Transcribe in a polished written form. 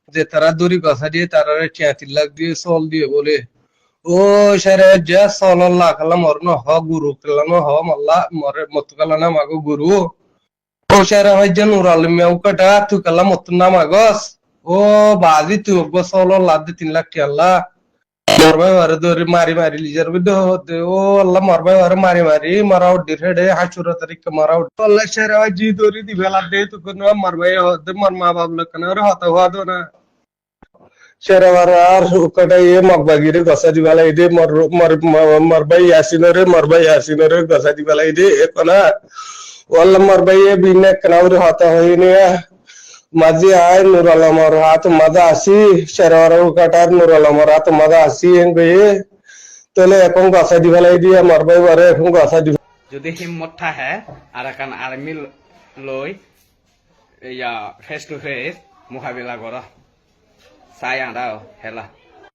যে তারা দড়ি কথা দিয়ে তারা 3 লাখ দিয়ে চল দিয়ে বলে ও সারে যা চল কালা মরন হ গুরু কালানো হ মাল্লা মরে মতো কালানা মাগো গুরু ও সারে হয় যে নুর আলম মিয়াও কাটা তুই কালা মতো না মাগস ও বাজি তুই গো চল লাদ 3 লাখ টিয়াল্লা মরবাই বারে ধরে মারি মারি লিজার বিদে হতে ও আল্লাহ মরবাই বারে মারি মারি মারা উড্ডি রেডে হাসুরা তারিখ মারা উড আল্লাহ সারে হয় জি দড়ি দি বেলা দে তুই কোন মরবাই হতে মর মা বাবলা কেন রে হতা হওয়া দো না Sherawar ukada ye magbagire gasa dibala ide marbai yasinore gasa dibala ide ekona walla marbai ye binne kanawri hata hoyne mazi ay nuralamar hat maza asi sherawar ukatar nuralamar hat maza asi engoye tole ekon gasa dibala ide marbai bare ekon gasa dibala যদি হিম্মত থাকে আর এখন army লই face to face মোকাবিলা করা চাই আঁড়াও হেলা